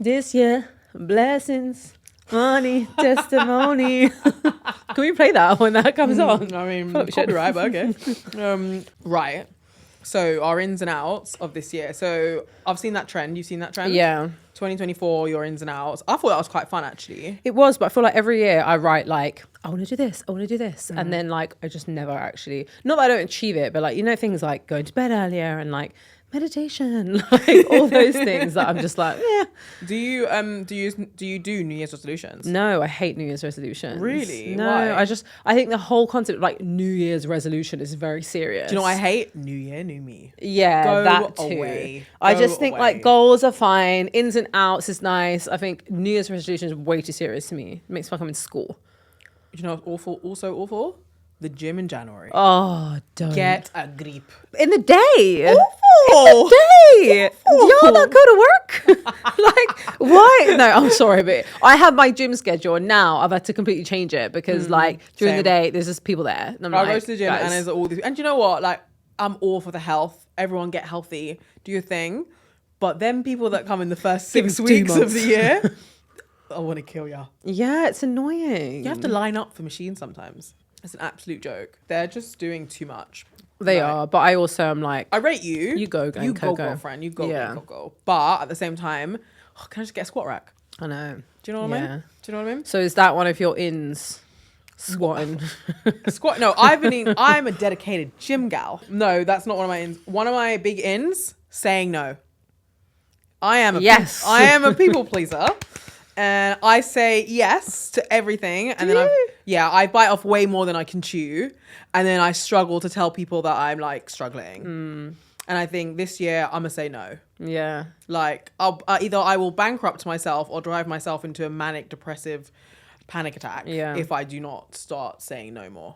This year, blessings, money, testimony. Can we play that when that comes on? I mean, copyright, but okay. Right. So our ins and outs of this year. So I've seen that trend. You've seen that trend? Yeah. 2024, your ins and outs. I thought that was quite fun, actually. It was, but I feel like every year I write like, I want to do this, I want to do this. And then like, I just never actually, not that I don't achieve it, but like, you know, things like going to bed earlier and like meditation, like all those things that I'm just like, yeah. Do you do New Year's resolutions? No, I hate New Year's resolutions. Really? No, Why? I think the whole concept of like New Year's resolution is very serious. Do you know what I hate? New year, new me. Yeah, Go that too. away. I Go just think away. like goals are fine, ins and outs is nice. I think New Year's resolution is way too serious to me. It makes me like I'm in school. You know what's awful? Also awful? The gym in January. Oh, don't. Get a grip. In the day. Awful. In the day. Y'all not go to work? Like, why? No, I'm sorry, but I have my gym schedule and now I've had to completely change it because like during the day, there's just people there. And I go to the gym and there's all these. And you know what? Like, I'm all for the health. Everyone get healthy. Do your thing. But then people that come in the first 6 weeks of the year, I want to kill ya. Yeah, it's annoying. You have to line up for machines sometimes. It's an absolute joke. They're just doing too much. They are, but I also am like, I rate you. You go, You go, go. girlfriend. You go, Yeah. go. But at the same time, can I just get a squat rack? I know. Do you know what I Yeah. mean? Do you know what I mean? So is that one of your ins? Squatting. Squat. No, I'm a dedicated gym gal. No, that's not one of my ins. One of my big ins, saying no. I am a people pleaser. And I say yes to everything. And then I bite off way more than I can chew. And then I struggle to tell people that I'm like struggling. And I think this year I'm gonna say no. Yeah. Like either I will bankrupt myself or drive myself into a manic depressive panic attack if I do not start saying no more.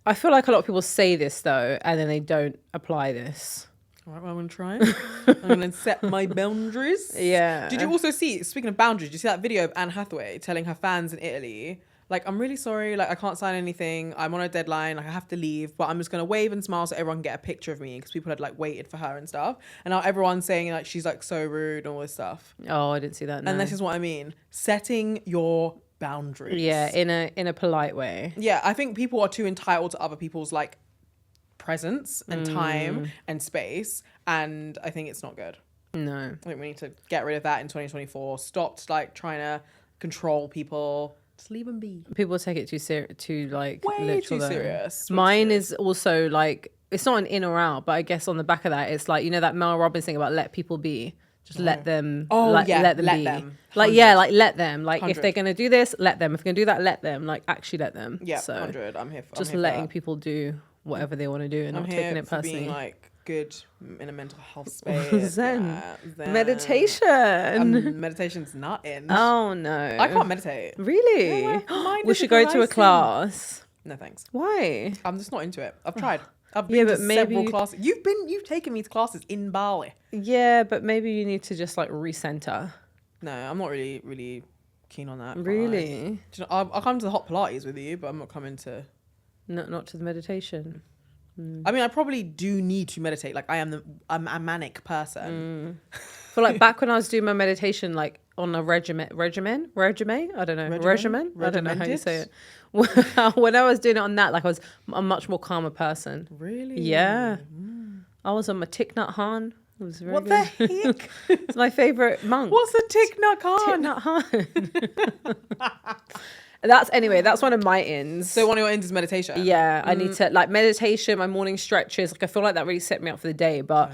I feel like a lot of people say this though, and then they don't apply this. All right, well, I'm going to try it. I'm going to set my boundaries. Yeah. Did you also see, speaking of boundaries, did you see that video of Anne Hathaway telling her fans in Italy, like, I'm really sorry, like, I can't sign anything. I'm on a deadline. Like, I have to leave, but I'm just going to wave and smile so everyone can get a picture of me because people had, like, waited for her and stuff. And now everyone's saying, like, she's, like, so rude and all this stuff. Oh, I didn't see that. No. And this is what I mean. Setting your boundaries. Yeah, in a polite way. Yeah, I think people are too entitled to other people's, like, presence and time and space, and I think it's not good. No. I think we need to get rid of that in 2024. Stop like trying to control people. Just leave them be. People take it too like Way literal too though. serious. Mine is also like, it's not an in or out, but I guess on the back of that, it's like, you know, that Mel Robbins thing about let people be. Just let them. Oh, like, yeah, let them let be. them. Like 100. yeah, like let them. Like 100. if they're gonna do this, let them. If they're gonna do that, let them. Like actually let them. Yeah, so 100. I'm here for just I'm here letting for people do whatever they want to do and I'm not here taking it for personally. being like good in a mental health space. Zen. Yeah, zen. Meditation. Meditation's not in. Oh no. I can't meditate. Really? Yeah, my mind We is should go to a rising. class. No thanks. Why? I'm just not into it. I've tried. I've Yeah, been but to maybe- several classes. You've taken me to classes in Bali. Yeah, but maybe you need to just like recenter. No, I'm not really keen on that. Really? Do you know, I'll come to the hot Pilates with you, but I'm not coming to. Not to the meditation. I mean, I probably do need to meditate. Like I'm a manic person. But like back when I was doing my meditation, like on a regimen. I don't know. Regimen. I don't know how you say it. When I was doing it on that, like I was a much more calmer person. Really? Yeah. I was on my Thich Nhat Hanh. It was very What good. the heck? It's my favorite monk. What's a Thich Nhat Thich Hanh? Nhat Hanh? That's one of my ins. So one of your ends is meditation. Yeah, I need to like meditation, my morning stretches. Like I feel like that really set me up for the day. But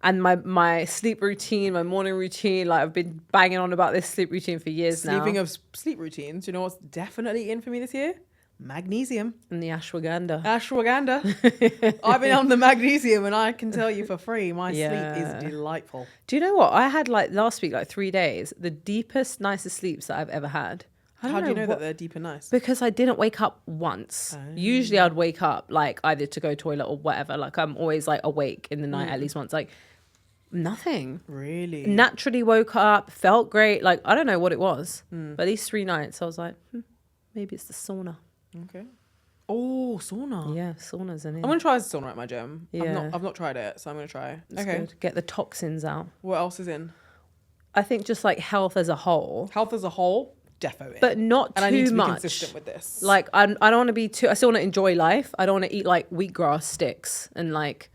and my sleep routine, my morning routine. Like I've been banging on about this sleep routine for years now. Speaking of sleep routines, you know what's definitely in for me this year? Magnesium. And the ashwagandha. Ashwagandha. I've been on the magnesium and I can tell you for free, my sleep is delightful. Do you know what? I had like last week, like 3 days, the deepest, nicest sleeps that I've ever had. How do you know that they're deep and nice? Because I didn't wake up once. Usually I'd wake up like either to go toilet or whatever. Like I'm always like awake in the night at least once. Like nothing. Really? Naturally woke up, felt great. Like I don't know what it was. But these 3 nights I was like, maybe it's the sauna. Okay. Oh, sauna. Yeah, sauna's in it. I'm gonna try the sauna at my gym. Yeah. I've not tried it, so I'm gonna try. It's okay. good. Get the toxins out. What else is in? I think just like health as a whole. Health as a whole, defo. But not too I need to much. be consistent with this. Like, I don't want to be too... I still want to enjoy life. I don't want to eat like wheatgrass sticks and like,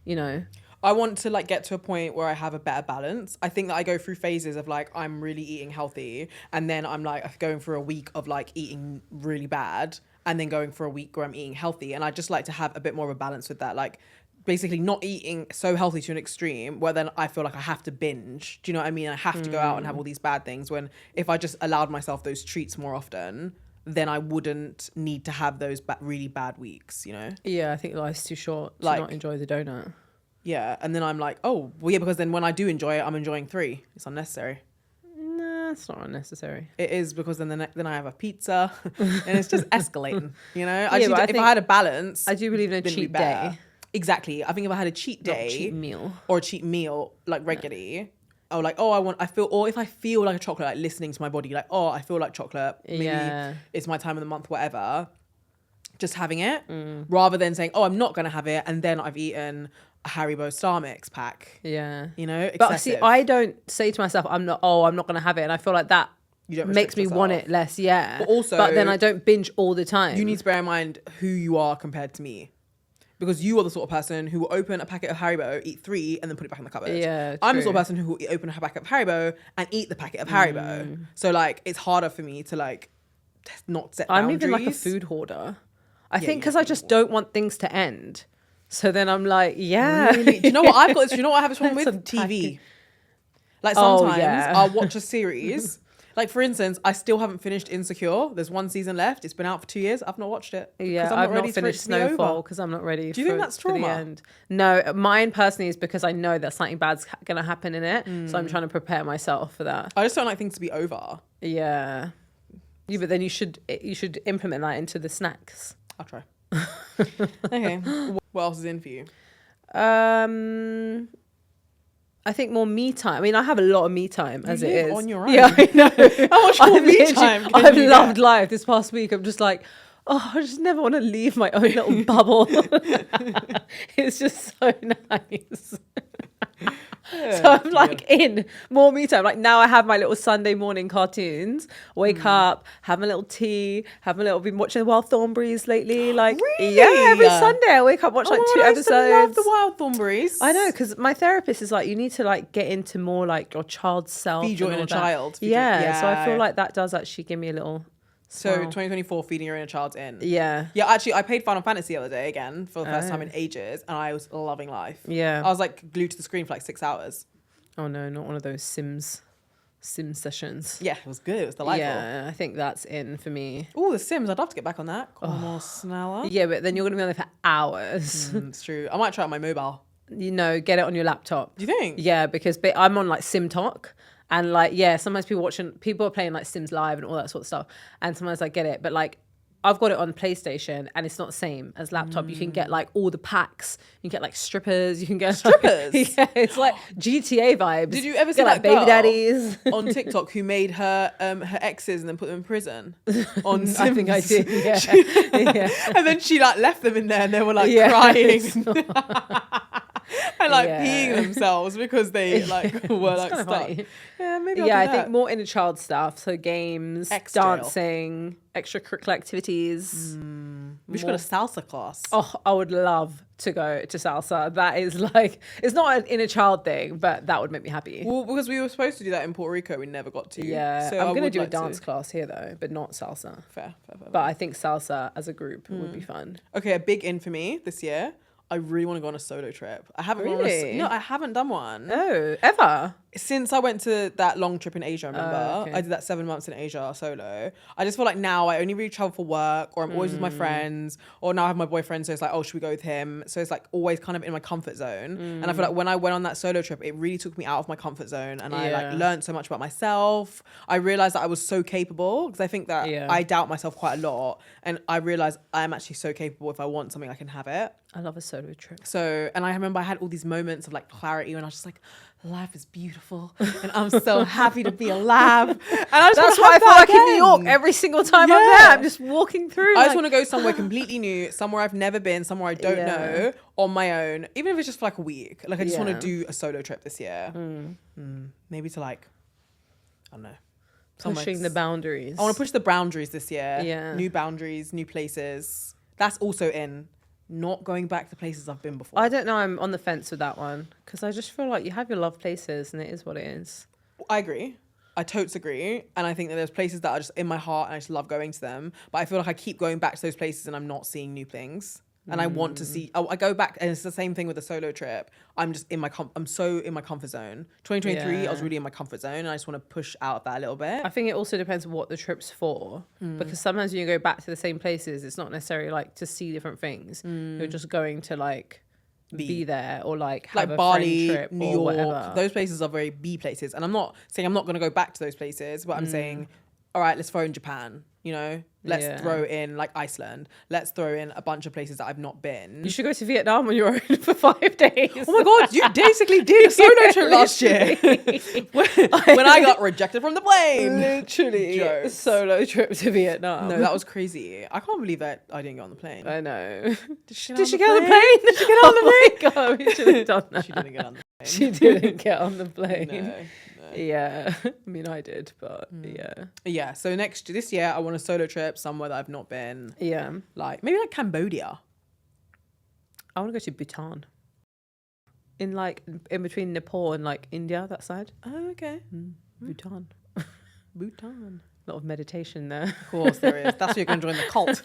you know... I want to like get to a point where I have a better balance. I think that I go through phases of like I'm really eating healthy, and then I'm like going for a week of like eating really bad, and then going for a week where I'm eating healthy. And I just like to have a bit more of a balance with that. Like basically not eating so healthy to an extreme where then I feel like I have to binge. Do you know what I mean? I have to go out and have all these bad things, when if I just allowed myself those treats more often, then I wouldn't need to have those really bad weeks, you know? Yeah, I think life's too short to Like, not enjoy the donut. Yeah, and then I'm like, oh, well, yeah, because then when I do enjoy it, I'm enjoying 3. It's unnecessary. Nah, it's not unnecessary. It is, because then then I have a pizza, and it's just escalating. You know, But if I had a balance, I do believe in a then it'd be cheat better. day, Exactly. I think if I had a cheat not day, a cheat meal. or a cheat meal like regularly, or like, or if I feel like a chocolate, like listening to my body, like, oh, I feel like chocolate. Maybe it's my time of the month, whatever. Just having it, rather than saying, oh, I'm not gonna have it, and then I've eaten a Haribo Star Mix pack. Yeah, you know. But see, I don't say to myself, I'm not gonna have it, and I feel like that makes me want it less. Yeah, but then I don't binge all the time. You need to bear in mind who you are compared to me, because you are the sort of person who will open a packet of Haribo, eat 3, and then put it back in the cupboard. Yeah, I'm the sort of person who will open a packet of Haribo and eat the packet of Haribo. So like, it's harder for me to like not set boundaries. I'm even like a food hourder. I think because I just don't want things to end. So then I'm like, yeah. Really? Do you know what I've got? Do you know what I have a problem with? TV. Like sometimes I'll watch a series. Like for instance, I still haven't finished Insecure. There's 1 season left. It's been out for 2 years. I've not watched it. Yeah, I've not finished Snowfall because I'm not ready. Do you think that's trauma? For the end. No, mine personally is because I know that something bad's going to happen in it. So I'm trying to prepare myself for that. I just don't like things to be over. Yeah. Yeah, but then you should implement that into the snacks. I'll try. Okay. What else is in for you? I think more me time. I mean, I have a lot of me time as it is. On your own. Yeah, I know. How much more me time? I've loved life this past week. I'm just like, oh, I just never want to leave my own little bubble. It's just so nice. So I'm like in more me time. Like now I have my little Sunday morning cartoons. Wake up, have my little tea, been watching the Wild Thornberrys lately. Like, really? Yeah, every Sunday I wake up, watch like 2 episodes. I love the Wild Thornberrys. I know, because my therapist is like, you need to like get into more like your child's self. Feed your inner child. Yeah, so I feel like that does actually give me a little... So 2024, feeding your inner child's in. Yeah. Yeah, actually, I played Final Fantasy the other day again for the first time in ages, and I was loving life. Yeah. I was like glued to the screen for like 6 hours. Oh no, not one of those sim sessions. Yeah, it was good. It was delightful. Yeah, I think that's in for me. Oh, The Sims. I'd love to get back on that. More Sneller. Yeah, but then you're going to be on there for hours. It's true. I might try it on my mobile. You know, get it on your laptop. Do you think? Yeah, because I'm on like SimTalk. And like, yeah, sometimes people are playing like Sims Live and all that sort of stuff. And sometimes I get it. But like, I've got it on PlayStation and it's not the same as laptop. You can get like all the packs. You can get like strippers. You can get strippers. Like, yeah, it's like GTA vibes. Did you ever see like that girl baby daddies on TikTok who made her exes and then put them in prison? On Sims? I think I did. Yeah. Yeah. And then she like left them in there and they were like crying. And like peeing themselves because they like were like stuck. Funny. Yeah, maybe. I think more inner child stuff. So games, X-jail. dancing, extracurricular activities. We should go to salsa class. Oh, I would love to go to salsa. That is like, it's not an inner child thing, but that would make me happy. Well, because we were supposed to do that in Puerto Rico, we never got to. Yeah, so I'm going to do a dance class here though, but not salsa. Fair. But I think salsa as a group would be fun. Okay, a big in for me this year. I really want to go on a solo trip. I haven't Really? I haven't done one. Oh, ever? Since I went to that long trip in Asia, remember? Okay. I did that 7 months in Asia solo. I just feel like now I only really travel for work, or I'm always with my friends, or now I have my boyfriend, so it's like, oh, should we go with him? So it's like always kind of in my comfort zone. And I feel like when I went on that solo trip, it really took me out of my comfort zone, and I like learned so much about myself. I realized that I was so capable, because I think that I doubt myself quite a lot, and I realized I'm actually so capable. If I want something, I can have it. I love a solo trip. So, and I remember I had all these moments of like clarity when I was just like, life is beautiful and I'm so happy to be alive. And I just That's what I feel like in New York every single time I'm there. I'm just walking through. I just want to go somewhere completely new, somewhere I've never been, somewhere I don't know, on my own, even if it's just for like a week. Like I just want to do a solo trip this year. Maybe to like I don't know. Pushing the boundaries. I want to push the boundaries this year. Yeah. New boundaries, new places. That's also in not going back to places I've been before. I don't know. I'm on the fence with that one because I just feel like you have your love places and it is what it is. I agree. I totes agree. And I think that there's places that are just in my heart and I just love going to them. But I feel like I keep going back to those places and I'm not seeing new things. And I want to see, I go back and it's the same thing with the solo trip. I'm just I'm so in my comfort zone. 2023, I was really in my comfort zone and I just want to push out of that a little bit. I think it also depends what the trip's for because sometimes when you go back to the same places, it's not necessarily like to see different things. You're just going to like be there or like have a Bali, friend trip New or York. whatever. Those places are very B places. And I'm not saying I'm not going to go back to those places, but I'm saying, all right, let's throw in Japan, you know? Let's throw in like Iceland. Let's throw in a bunch of places that I've not been. You should go to Vietnam on your own for 5 days. Oh my God, you basically did a solo trip last year. when I got rejected from the plane. Literally. Jokes. Solo trip to Vietnam. No, that was crazy. I can't believe that I didn't get on the plane. I know. Did she Did she get on the plane? Did she get on the plane? God, we should have done that. She didn't get on the plane. She didn't get on the plane. No. Yeah. I mean, I did, but yeah. Yeah, so this year, I want a solo trip somewhere that I've not been. Yeah. Like, maybe like Cambodia. I want to go to Bhutan. In between Nepal and like India, that side. Oh, okay. Bhutan. Bhutan. A lot of meditation there. Of course there is. That's where you're going to join the cult.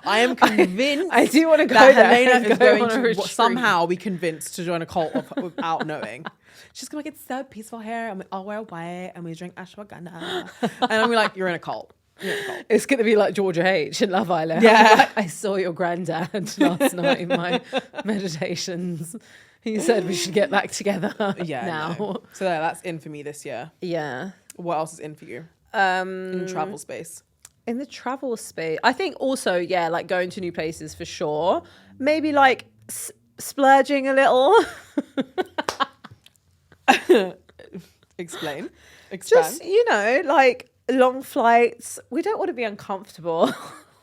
I am convinced I do want to go that there. Helena is going to retreat. somehow be convinced to join a cult without knowing. She's going to get so peaceful here and we all wear white and we drink ashwagandha. And I'm like, you're in a cult. You're in a cult. It's going to be like Georgia H in Love Island. Yeah. Like, I saw your granddad last night in my meditations. He said we should get back together now. No. So that's in for me this year. Yeah. What else is in for you? In the travel space. In the travel space, I think also, yeah, like going to new places for sure. Maybe like splurging a little. Explain. Expand. Just, like long flights. We don't want to be uncomfortable.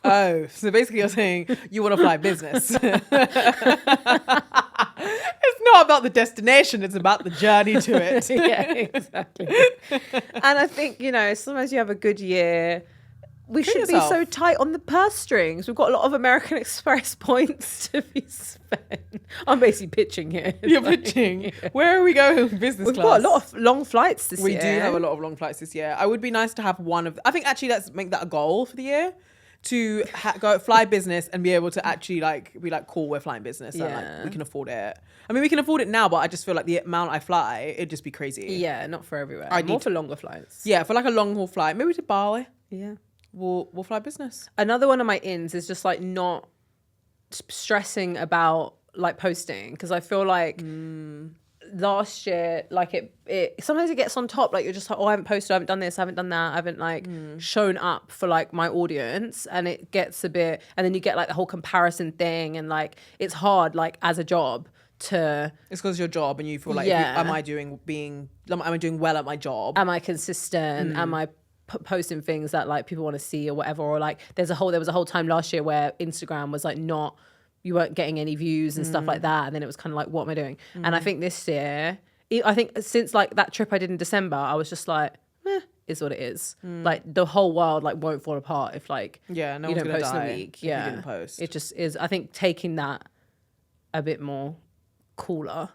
Oh, so basically you're saying you want to fly business. It's not about the destination, it's about the journey to it. Yeah, exactly. And I think, sometimes you have a good year. We shouldn't be so tight on the purse strings. We've got a lot of American Express points to be spent. I'm basically pitching here. You're pitching. Yeah. Where are we going? Business We've class. got a lot of long flights this year. We do have a lot of long flights this year. I would be nice to have I think actually let's make that a goal for the year. To go fly business and be able to actually be cool, we're flying business and we can afford it. I mean, we can afford it now, but I just feel like the amount I fly, it'd just be crazy. Yeah, not for everywhere. More for longer flights. Yeah, for like a long haul flight, maybe to Bali. Yeah, we'll fly business. Another one of my ins is just like not stressing about like posting because I feel like last year, like it sometimes it gets on top, like you're just like, oh, I haven't posted, I haven't done this, I haven't done that, I haven't like shown up for like my audience, and it gets a bit, and then you get like the whole comparison thing, and like it's hard like as a job to. It's because your job, and you feel like, am I doing well at my job? Am I consistent? Am I posting things that like people want to see or whatever? Or like there was a whole time last year where Instagram was like you weren't getting any views and stuff like that. And then it was kind of like, what am I doing? And I think this year, I think since like that trip I did in December, I was just like, is what it is. Like the whole world like won't fall apart if like no you one's don't gonna post in die a week. if you didn't post. It just is. I think taking that a bit more cooler,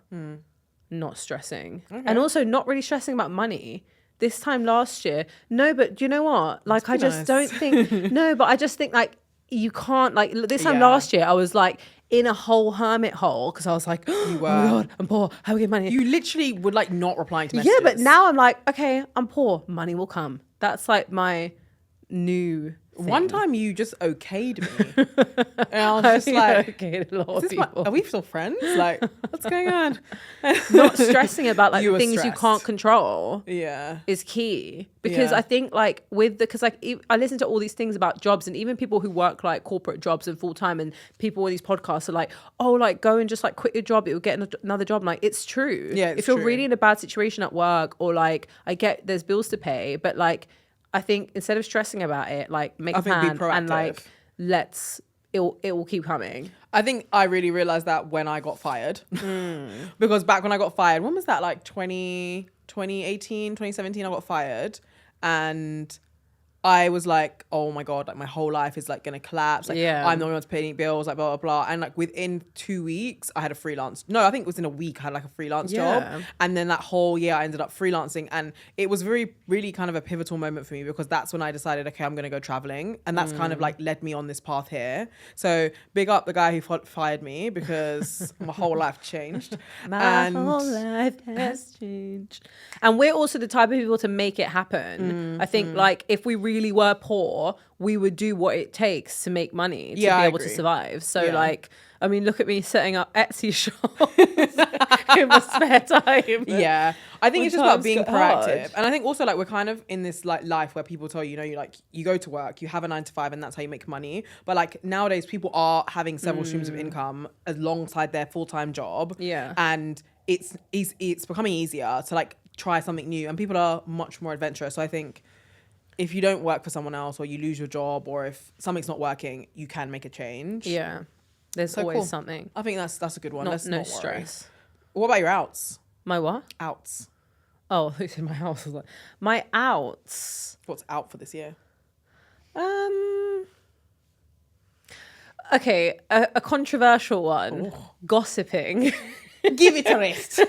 not stressing. Okay. And also not really stressing about money. This time last year, no, but do you know what? Like I just don't think, no, but I just think like, you can't like this time last year I was like in a whole hermit hole because I was like, oh my God, I'm poor, how do we get money? You literally would like not replying to messages. Yeah, but now I'm like, okay, I'm poor, money will come. That's like my new thing. One time you just okayed me. And I was just like, okayed a lot of people. Are we still friends? Like, what's going on? Not stressing about like things stressed. you can't control. Yeah. Is key. Because I think like because like I listen to all these things about jobs, and even people who work like corporate jobs and full time, and people in these podcasts are like, oh, like go and just like quit your job, it will get another job. I'm like, it's true. Yeah, if you're really in a bad situation at work, or like I get there's bills to pay, but like I think instead of stressing about it, like make a plan and like it will keep coming. I think I really realized that when I got fired. Because back when I got fired, when was that, like 2020? 2018, 2017, I got fired. And I was like, oh my God, like my whole life is like going to collapse. Like I'm not going to pay any bills, like blah, blah, blah. And like within 2 weeks, I had a freelance. No, I think it was in a week, I had like a freelance job. And then that whole year I ended up freelancing. And it was really kind of a pivotal moment for me because that's when I decided, okay, I'm going to go traveling. And that's kind of like led me on this path here. So big up the guy who fired me because my whole life changed. My whole life has changed. And we're also the type of people to make it happen. I think like if we really were poor, we would do what it takes to make money to be able to survive. So like, I mean, look at me setting up Etsy shops in my spare time. Yeah. I think it's just about being proactive. And I think also like we're kind of in this like life where people tell you, you know, you like you go to work, you have a 9 to 5 and that's how you make money. But like nowadays people are having several streams of income alongside their full-time job. Yeah. And it's becoming easier to like try something new and people are much more adventurous. So I think if you don't work for someone else or you lose your job or if something's not working, you can make a change. Yeah. There's always something. I think that's a good one. Let's no not stress. What about your outs? My what? Outs. Oh, it's in my house. Like, my outs. What's out for this year? Okay, a controversial one. Oh. Gossiping. Give it a rest.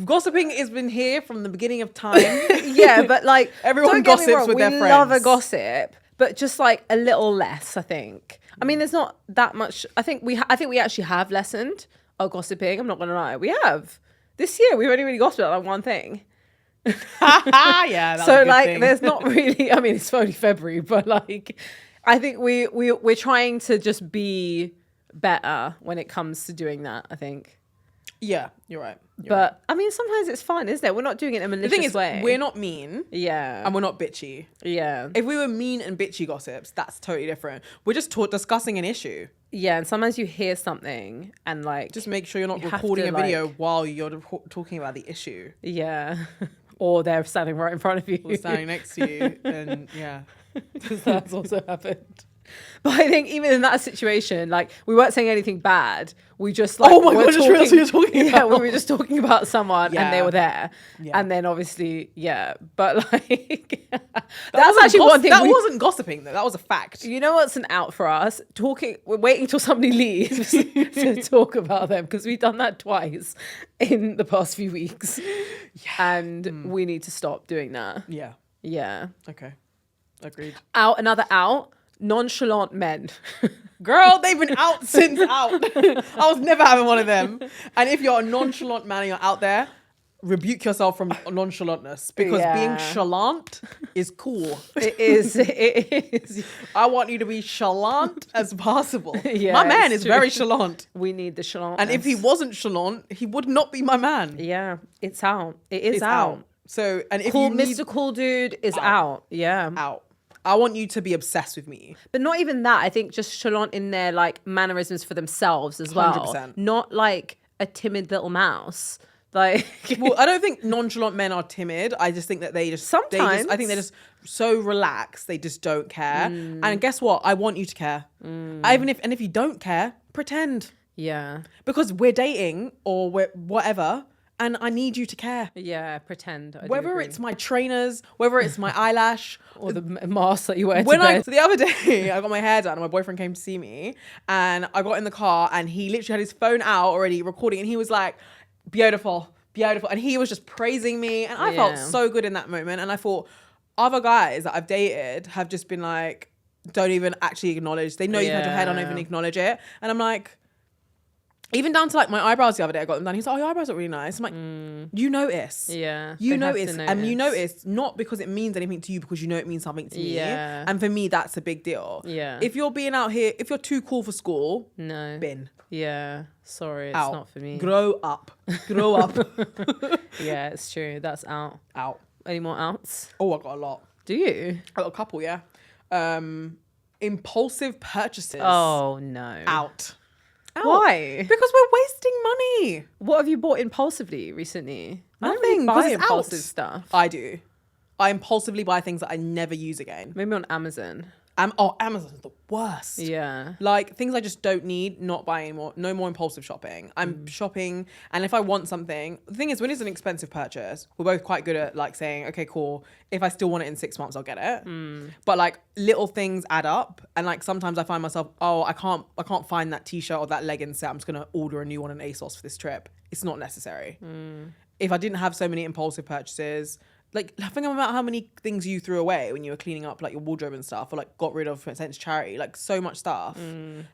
Gossiping has been here from the beginning of time. Yeah, but like everyone gossips with their friends. We love a gossip, but just like a little less, I think. I mean, there's not that much. I think we actually have lessened our gossiping. I'm not gonna lie, we have. This year we've only really gossiped about like one thing. Yeah. So like, thing. There's not really. I mean, it's only February, but like, I think we're trying to just be better when it comes to doing that. I think. Yeah, you're right. But I mean, sometimes it's fun, isn't it? We're not doing it in a malicious way. The thing is, we're not mean. Yeah. And we're not bitchy. Yeah. If we were mean and bitchy gossips, that's totally different. We're just discussing an issue. Yeah, and sometimes you hear something and like... Just make sure you're not recording a video while you're talking about the issue. Yeah. Or they're standing right in front of you. Or standing next to you. And yeah. Because that's also happened. But I think even in that situation, like, we weren't saying anything bad. We just like, oh my god, I just realized what you're talking about. Yeah, we were just talking about someone and they were there. Yeah. And then obviously, but like, that's actually one thing. That wasn't gossiping though. That was a fact. You know what's an out for us? We're waiting till somebody leaves to talk about them because we've done that twice in the past few weeks. Yeah. And we need to stop doing that. Yeah. Yeah. Okay. Agreed. Another out. Nonchalant men. Girl, they've been out since out. I was never having one of them. And if you're a nonchalant man and you're out there, rebuke yourself from nonchalantness because being chalant is cool. It is. I want you to be chalant as possible. Yeah, my man is very chalant. We need the chalant. And if he wasn't chalant, he would not be my man. Yeah, it's out. It's out. So, and if Mr. Cool Dude is out. Yeah. Out. I want you to be obsessed with me. But not even that. I think just chalant in their like mannerisms for themselves as well. 100%. Not like a timid little mouse. Like, well, I don't think nonchalant men are timid. I just think that I think they're just so relaxed. They just don't care. And guess what? I want you to care. Even if you don't care, pretend. Yeah. Because we're dating or we're whatever. And I need you to care. Yeah, pretend. Whether it's my trainers, whether it's my eyelash. Or the mask that you wear to bed. So the other day, I got my hair done and my boyfriend came to see me. And I got in the car and he literally had his phone out already recording. And he was like, beautiful, beautiful. And he was just praising me. And I felt so good in that moment. And I thought, other guys that I've dated have just been like, don't even actually acknowledge. They know you've had your hair done, don't even acknowledge it. And I'm like... Even down to like my eyebrows the other day, I got them done. He's like, oh, your eyebrows look really nice. I'm like, you notice. Yeah. You notice. And you notice not because it means anything to you, because you know it means something to me. Yeah. And for me, that's a big deal. Yeah. If you're being out here, if you're too cool for school, no. bin. Yeah. Sorry, it's out. not for me. Grow up. Grow up. Yeah, it's true. That's out. Out. Any more outs? Oh, I got a lot. Do you? I got a couple, yeah. Impulsive purchases. Oh, no. Out. Out. Why? Because we're wasting money. What have you bought impulsively recently? Nothing. I don't really buy impulsive out. stuff. I do. I impulsively buy things that I never use again. Maybe on Amazon. Amazon's the worst. Yeah. Like things I just don't need, not buy anymore. No more impulsive shopping. I'm shopping, and if I want something, the thing is, when it's an expensive purchase, we're both quite good at like saying, okay, cool. If I still want it in 6 months, I'll get it. But like little things add up, and like sometimes I find myself, I can't find that t-shirt or that legging set. I'm just gonna order a new one on ASOS for this trip. It's not necessary. If I didn't have so many impulsive purchases. Like, think about how many things you threw away when you were cleaning up, like, your wardrobe and stuff, or, like, got rid of, sent to charity. Like, so much stuff.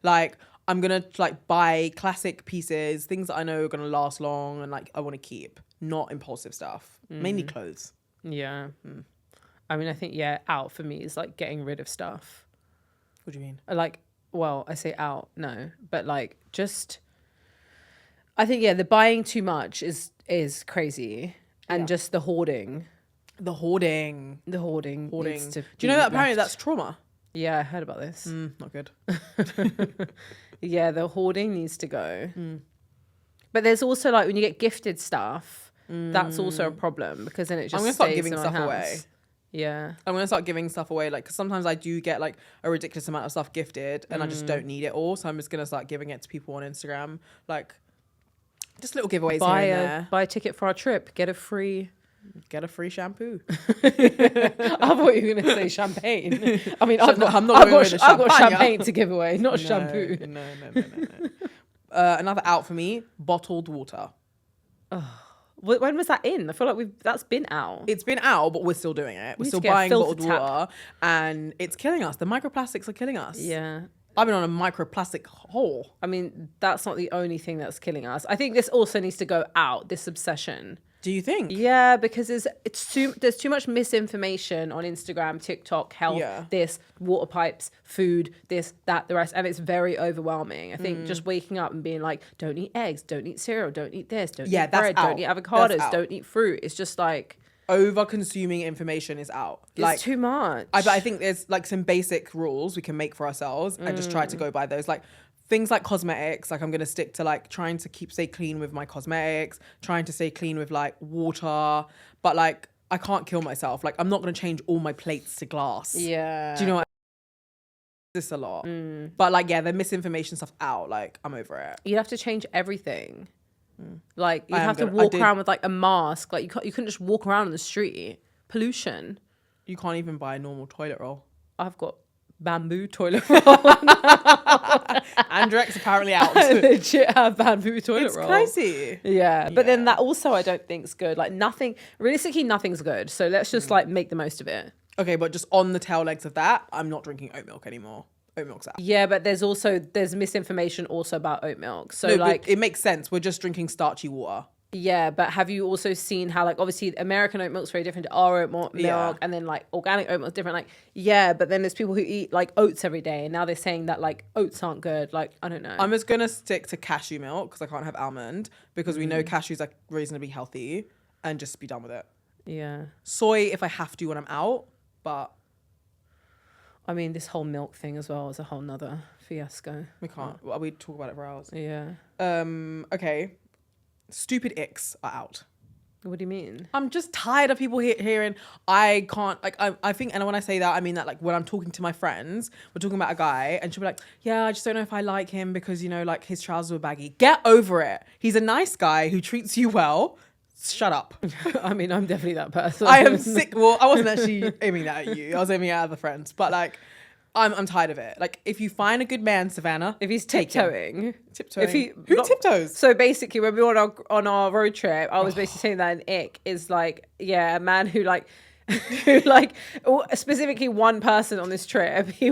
Like, I'm going to, like, buy classic pieces, things that I know are going to last long and, like, I want to keep. Not impulsive stuff. Mainly clothes. Yeah. I mean, I think, out for me is, like, getting rid of stuff. What do you mean? Like, well, I say out, no. But, like, just... I think, the buying too much is crazy. And just the hoarding... The hoarding. Needs to Do you know that apparently that's trauma? Yeah, I heard about this. Not good. The hoarding needs to go. But there's also like when you get gifted stuff, that's also a problem because then it just I'm gonna start giving stuff away. Yeah. I'm gonna start giving stuff away, like, because sometimes I do get like a ridiculous amount of stuff gifted and I just don't need it all. So I'm just gonna start giving it to people on Instagram, like just little giveaways here and there. Buy a ticket for our trip. Get a free shampoo. I thought you were going to say champagne. I mean, I've got champagne to give away, not shampoo. No. Another out for me, bottled water. When was that in? I feel like that's been out. It's been out, but we're still doing it. We're still buying bottled water, and it's killing us. The microplastics are killing us. Yeah. I've been on a microplastic hole. I mean, that's not the only thing that's killing us. I think this also needs to go out, this obsession. Do you think? Yeah, because there's too much misinformation on Instagram, TikTok, health, this, water pipes, food, this, that, the rest. And it's very overwhelming. I think just waking up and being like, don't eat eggs, don't eat cereal, don't eat this, don't eat bread, don't eat avocados, don't eat fruit. It's just like... Over consuming information is out. It's too much. But I think there's like some basic rules we can make for ourselves and just try to go by those. Like things like cosmetics, like I'm going to stick to like trying to stay clean with my cosmetics, trying to stay clean with like water. But like I can't kill myself. Like I'm not going to change all my plates to glass. Yeah. Do you know what? This a lot. But like, the misinformation stuff out. Like I'm over it. You'd have to change everything. Like you have to walk around with like a mask. Like you couldn't just walk around on the street. Pollution. You can't even buy a normal toilet roll. I've got bamboo toilet roll. Andrex apparently out. I legit have bamboo toilet roll. It's crazy. Yeah, but then that also I don't think's good. Like realistically nothing's good. So let's just like make the most of it. Okay, but just on the tail legs of that, I'm not drinking oat milk anymore. Oat milk's out. Yeah, but there's misinformation also about oat milk. So like it makes sense. We're just drinking starchy water. Yeah, but have you also seen how like obviously American oat milk's very different to our oat milk, and then like organic oat milk's different. Like but then there's people who eat like oats every day, and now they're saying that like oats aren't good. Like I don't know. I'm just gonna stick to cashew milk because I can't have almond because we know cashews are reasonably healthy, and just be done with it. Yeah. Soy if I have to when I'm out, but I mean this whole milk thing as well is a whole nother fiasco. We can't. Well, we talk about it for hours. Yeah. Okay. Stupid icks are out. What do you mean? I'm just tired of people hearing I can't, like, I think, and when I say that, I mean that, like, when I'm talking to my friends, we're talking about a guy, and she'll be like, yeah, I just don't know if I like him because, you know, like, his trousers were baggy. Get over it. He's a nice guy who treats you well. Shut up. I mean, I'm definitely that person. I am sick. Well, I wasn't actually aiming that at you. I was aiming at other friends. But, like, I'm tired of it. Like, if you find a good man, Savannah, if he's tiptoeing. Who tiptoes? So basically, when we were on our road trip, I was basically saying that an ick is like, a man who like, specifically one person on this trip, he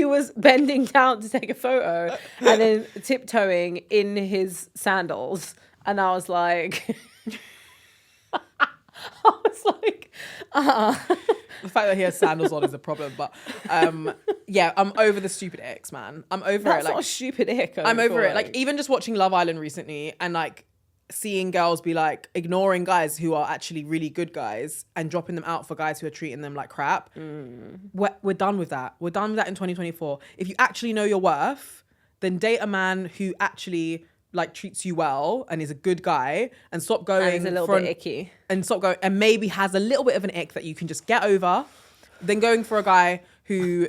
was bending down to take a photo and then tiptoeing in his sandals, and I was like. The fact that he has sandals on is a problem, but I'm over the stupid icks, man. I'm over That's it. Like, not a stupid ick. I'm over it. Like, even just watching Love Island recently and like seeing girls be like ignoring guys who are actually really good guys and dropping them out for guys who are treating them like crap. We're done with that. We're done with that in 2024. If you actually know your worth, then date a man who actually like treats you well and is a good guy, and stop going and is a little bit icky, and stop going and maybe has a little bit of an ick that you can just get over, than going for a guy who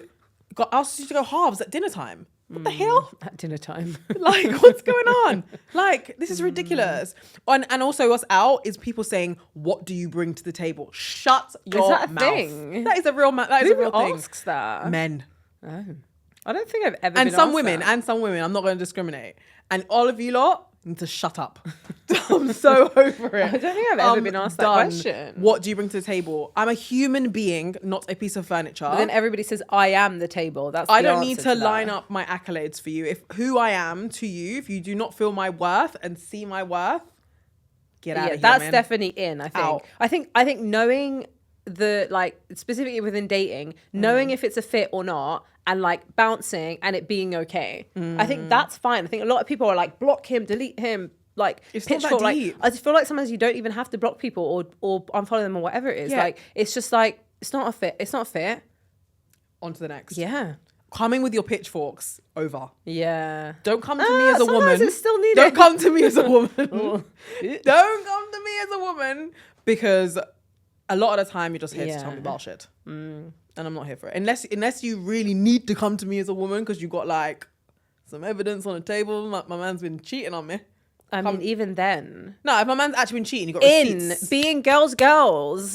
asked you to go halves at dinner time. What the hell? At dinner time. Like, what's going on? Like, this is ridiculous. And also what's out is people saying, what do you bring to the table? Shut your mouth. Is that a thing? That is a real that is a real thing. Who asks that? Men. Oh. I don't think I've ever and been some asked women that. and some women. I'm not going to discriminate. And all of you lot need to shut up. I'm so over it. I don't think I've ever been asked that question. What do you bring to the table? I'm a human being, not a piece of furniture. But then everybody says I am the table. That's I don't need to line up my accolades for you. If who I am to you, if you do not feel my worth and see my worth, get out of here. That's man. definitely in. I think. Out. I think knowing the like specifically within dating, knowing if it's a fit or not, and like bouncing and it being okay. I think that's fine. I think a lot of people are like block him, delete him. Like it's not that deep. I just feel like sometimes you don't even have to block people or unfollow them or whatever it is. Yeah. Like it's just like it's not a fit. It's not fit. On to the next. Yeah. Coming with your pitchforks over. Yeah. Don't come to me as a woman. It's still needed. Don't come to me as a woman. Don't come to me as a woman because a lot of the time you're just here to tell me bullshit. And I'm not here for it. Unless you really need to come to me as a woman because you got like some evidence on the table. My man's been cheating on me. I mean, even then. No, if my man's actually been cheating, you got receipts. Being girls.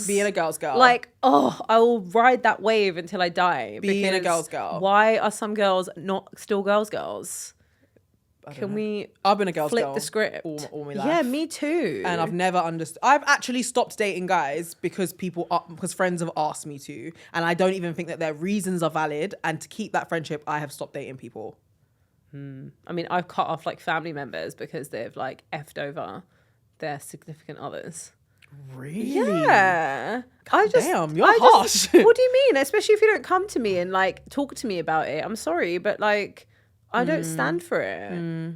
Being a girl's girl. Like, I will ride that wave until I die. Being a girl's girl. Why are some girls not still girls? Can we I've been a girl's flip girl the script? All my life. Yeah, me too. And I've never understood. I've actually stopped dating guys because because friends have asked me to. And I don't even think that their reasons are valid. And to keep that friendship, I have stopped dating people. I mean, I've cut off like family members because they've like effed over their significant others. Really? Yeah. Damn, you're harsh. What do you mean? Especially if you don't come to me and like talk to me about it. I'm sorry, but like I don't stand for it.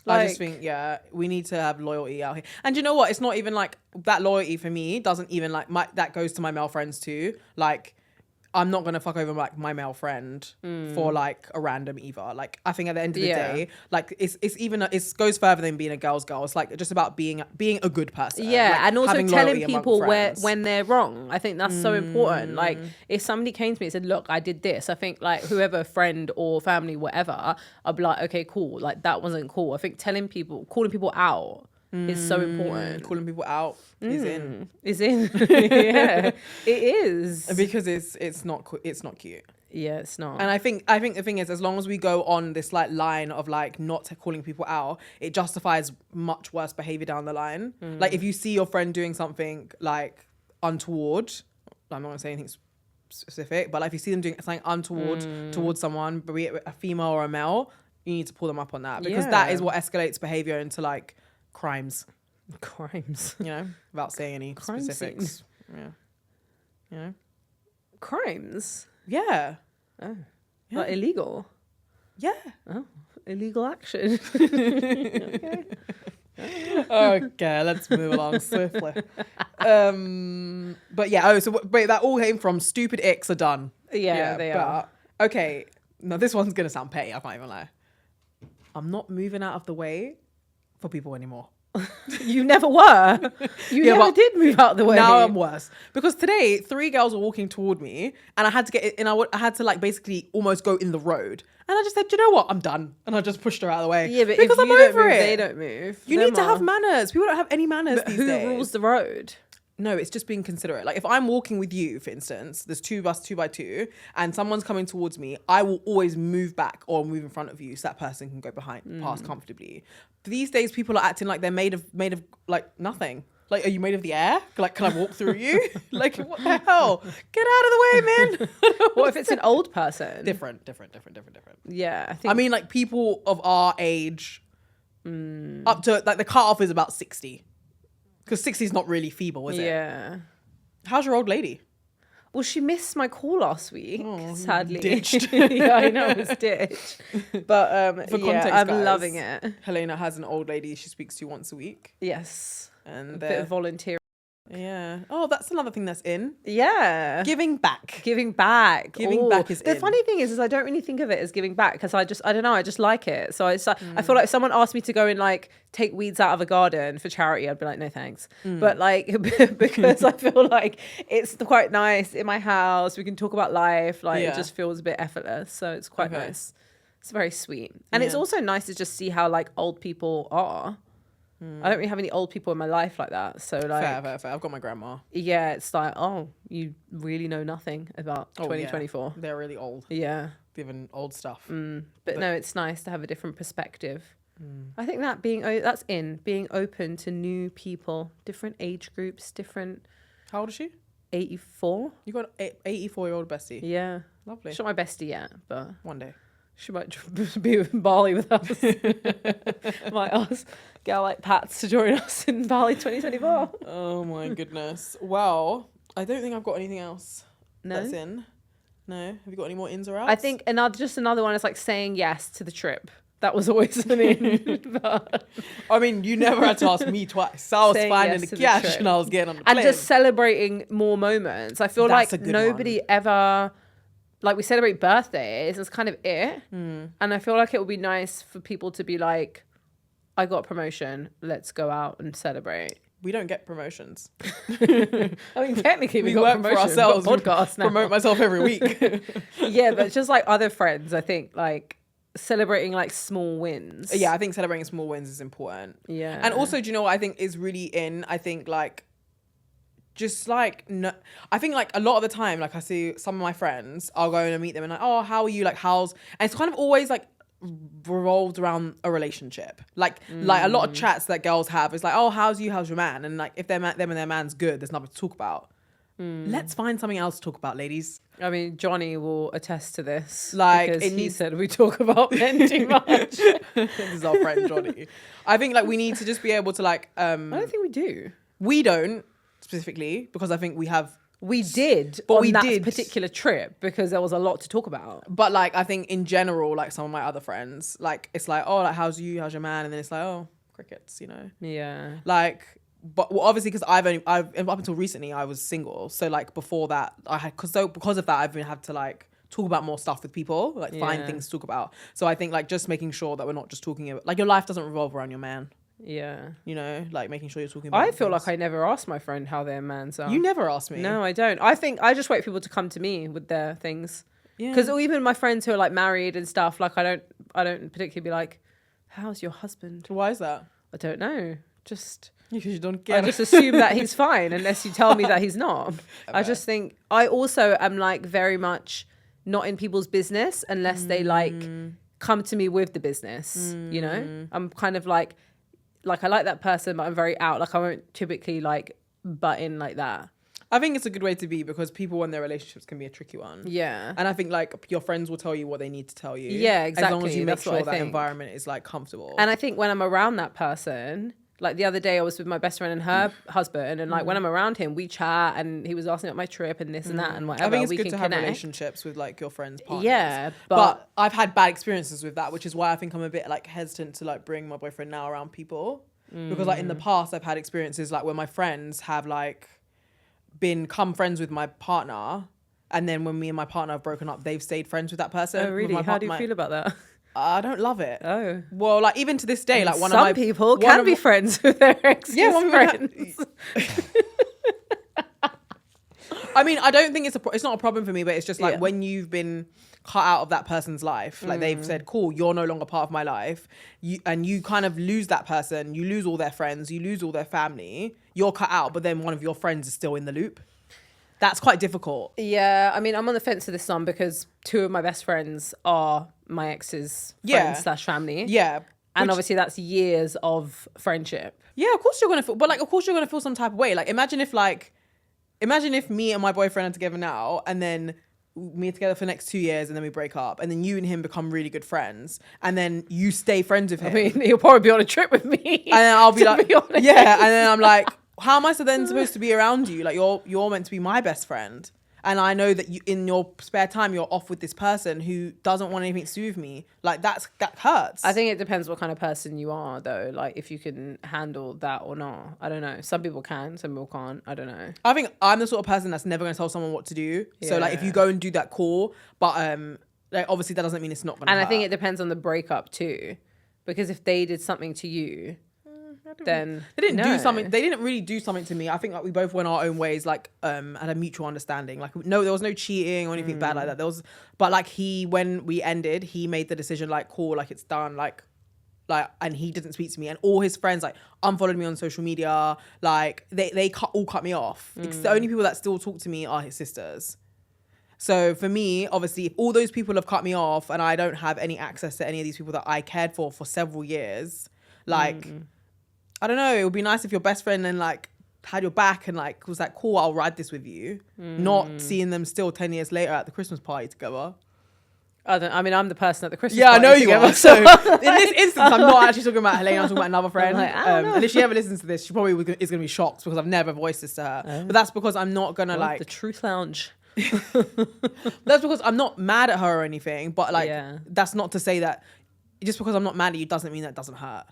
I just think, we need to have loyalty out here. And you know what? It's not even like that loyalty for me doesn't even like that goes to my male friends too. Like, I'm not going to fuck over like my male friend for like a random either. Like, I think at the end of the day, like it's even, it goes further than being a girl's girl. It's like just about being a good person. Yeah. Like, and also telling people friends. when they're wrong. I think that's so important. Like if somebody came to me and said, look, I did this. I think like whoever, friend or family, whatever, I'd be like, okay, cool. Like that wasn't cool. I think calling people out is so important. Calling people out is in. Yeah, it is. Because it's not cute. Yeah, it's not. And I think the thing is, as long as we go on this like line of like not calling people out, it justifies much worse behavior down the line. Like if you see your friend doing something like untoward, I'm not gonna say anything specific, but like if you see them doing something untoward towards someone, be it a female or a male, you need to pull them up on that because that is what escalates behavior into like crimes, you know, without saying any specifics. Yeah, you know, crimes. Yeah. Oh, like illegal. Yeah. Oh, illegal action. Okay, let's move along swiftly. But yeah. So wait, that all came from stupid icks are done. Yeah, they are. Okay, now this one's gonna sound petty. I can't even lie. I'm not moving out of the way for people anymore. You never were. You never did move out the way. Now I'm worse because today 3 girls were walking toward me and I had to get it, and I had to like basically almost go in the road. And I just said, you know what, I'm done, and I just pushed her out of the way. Yeah, but because if I'm you over don't move, it. they don't move. You need to have manners. People don't have any manners these days. Who rules the road? No, it's just being considerate. Like if I'm walking with you, for instance, there's 2 by 2, and someone's coming towards me, I will always move back or move in front of you so that person can go past comfortably. But these days, people are acting like they're made of like nothing. Like, are you made of the air? Like, can I walk through you? Like, what the hell? Get out of the way, man. What if it's an old person? Different. Yeah, I mean, like people of our age, up to like the cutoff is about 60. Because 60 is not really feeble, is it? Yeah. How's your old lady? Well, she missed my call last week, sadly. Ditched. Yeah, I know, it was ditched. But for context, I'm guys, loving it. Helena has an old lady she speaks to once a week. Yes. And a bit of volunteering. Yeah. Oh, that's another thing that's in. Yeah. Giving back. Giving back. Giving back is the in. funny thing is I don't really think of it as giving back because I don't know, I just like it. So it's like, I feel like if someone asked me to go and like take weeds out of a garden for charity, I'd be like, no thanks. But like, because I feel like it's quite nice in my house, we can talk about life, like it just feels a bit effortless. So it's quite nice. It's very sweet. And it's also nice to just see how like old people are. I don't really have any old people in my life like that. So like, fair. I've got my grandma. Yeah, it's like, oh, you really know nothing about 2024. Yeah. They're really old. Yeah. Given old stuff. But no, it's nice to have a different perspective. I think that that's being open to new people, different age groups, different. How old is she? 84. You got an 84-year-old bestie. Yeah. Lovely. She's not my bestie yet, but one day. She might be in Bali with us. Might ask gal like Pats to join us in Bali 2024. Oh my goodness. Well, I don't think I've got anything else that's in. No. Have you got any more ins or outs? I think another one is like saying yes to the trip. That was always an in. But I mean, you never had to ask me twice. I was finding yes the cash and I was getting on the plane. And just celebrating more moments. I feel That's like nobody ever... Like, we celebrate birthdays. It's kind of it. And I feel like it would be nice for people to be like, I got a promotion. Let's go out and celebrate. We don't get promotions. I mean, technically, we got work promotion. for ourselves. Podcast now. Promote myself every week. Yeah, but just like other friends, I think, like, celebrating like small wins. Yeah, I think celebrating small wins is important. Yeah. And also, do you know what I think is really in? I think like... just like no, I think like a lot of the time, like I see some of my friends, I'll go in and meet them and like, oh, how are you? Like, how's... And it's kind of always like revolved around a relationship. Like a lot of chats that girls have is like, oh, how's your man? And like if them and their man's good, there's nothing to talk about. Let's find something else to talk about, ladies. I mean, Johnny will attest to this. Like, because he said we talk about men too much. This is our friend Johnny. I think like we need to just be able to like I don't think we do. We don't specifically, because I think we did on that particular trip because there was a lot to talk about. But like I think in general, like some of my other friends, like it's like, oh, like how's your man? And then it's like, oh, crickets, you know. Yeah. Like, but well, obviously because I've up until recently I was single, so like before that I had because of that I've been had to like talk about more stuff with people, like find things to talk about. So I think like just making sure that we're not just talking about, like, your life doesn't revolve around your man. Yeah. You know, like making sure you're talking about I feel like I never asked my friend how their mans are. You never asked me. No, I don't. I think I just wait for people to come to me with their things. Yeah. Because even my friends who are like married and stuff, like I don't particularly be like, how's your husband? Why is that? I don't know. Just... Because you don't get I just assume that he's fine unless you tell me that he's not. I just think I also am like very much not in people's business unless they like come to me with the business, you know? I'm kind of like I like that person, but I'm very out. Like I won't typically like butt in like that. I think it's a good way to be because people and their relationships can be a tricky one. Yeah. And I think like your friends will tell you what they need to tell you. Yeah, exactly. As long as you make That's what sure I that think. environment is like comfortable. And I think when I'm around that person, like the other day I was with my best friend and her husband, and like when I'm around him, we chat and he was asking about my trip and this and that and whatever. I think it's we good can to have connect. relationships with like your friends' partners. Yeah, but I've had bad experiences with that, which is why I think I'm a bit like hesitant to like bring my boyfriend now around people. Because like in the past I've had experiences like where my friends have like become friends with my partner, and then when me and my partner have broken up, they've stayed friends with that person. Oh really? How do you feel about that? I don't love it. Oh. Well, like even to this day, like some people can be friends with their ex. Yeah, friends. I mean, I don't think it's not a problem for me, but it's just like when you've been cut out of that person's life, like they've said, cool, you're no longer part of my life, and you kind of lose that person, you lose all their friends, you lose all their family, you're cut out, but then one of your friends is still in the loop. That's quite difficult. Yeah, I mean, I'm on the fence to this one because two of my best friends are my ex's friends / family. Yeah. And obviously that's years of friendship. Yeah, of course you're going to feel, but like, of course you're going to feel some type of way. Like, imagine if me and my boyfriend are together now, and then we're together for the next 2 years, and then we break up, and then you and him become really good friends, and then you stay friends with him. I mean, he'll probably be on a trip with me. And then I'll be like, yeah, and then I'm like, how am I then supposed to be around you? Like, you're meant to be my best friend. and I know that you, in your spare time, you're off with this person who doesn't want anything to do with me. Like that hurts. I think it depends what kind of person you are, though. Like if you can handle that or not. I don't know. Some people can, some people can't. I don't know. I think I'm the sort of person that's never going to tell someone what to do. So like if you go and do that, cool. But like obviously that doesn't mean it's not going to hurt. And I think it depends on the breakup too, because if they did something to you, then they didn't do something. They didn't really do something to me. I think like we both went our own ways, like had a mutual understanding. Like no, there was no cheating or anything bad like that. There was, but like when we ended, he made the decision like cool, like it's done, like, and he didn't speak to me, and all his friends like unfollowed me on social media. Like they all cut me off. The only people that still talk to me are his sisters. So for me, obviously, if all those people have cut me off and I don't have any access to any of these people that I cared for several years, like. I don't know. It would be nice if your best friend then like had your back and like was like, cool, I'll ride this with you. Not seeing them still 10 years later at the Christmas party together. I mean, I'm the person at the Christmas party. Yeah, I know together, you are. So in this instance, I'm not actually talking about Helena. I'm talking about another friend. Like, and if she ever listens to this, she probably is going to be shocked because I've never voiced this to her. But that's because I'm not going to like... The truth lounge. That's because I'm not mad at her or anything. But like, that's not to say that just because I'm not mad at you doesn't mean that doesn't hurt.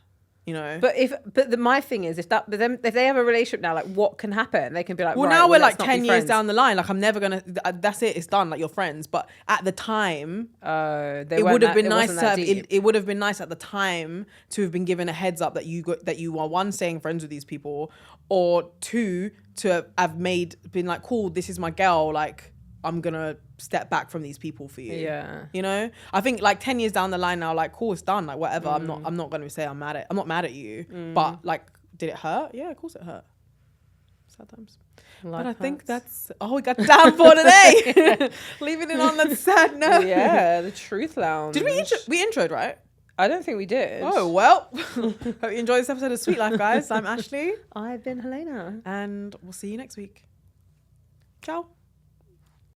You know, but my thing is if they have a relationship now, like what can happen? They can be like, well, now we're like 10 years down the line. Like I'm never gonna. That's it. It's done. Like you're friends. But at the time, it would have been nice to have. It would have been nice at the time to have been given a heads up that you are one staying friends with these people, or two to have been like, cool, this is my girl. Like I'm gonna step back from these people for you. Yeah. You know? I think like 10 years down the line now, like cool, it's done. Like whatever. I'm not gonna say I'm not mad at you. But like, did it hurt? Yeah, of course it hurt. Sad times. But I think that's we got time for today. Leaving it on that sad note. Yeah, the truth lounge. Did we introed, right? I don't think we did. Oh well. Hope you enjoyed this episode of Sweet Life, guys. I'm Ashley. I've been Helena. And we'll see you next week. Ciao.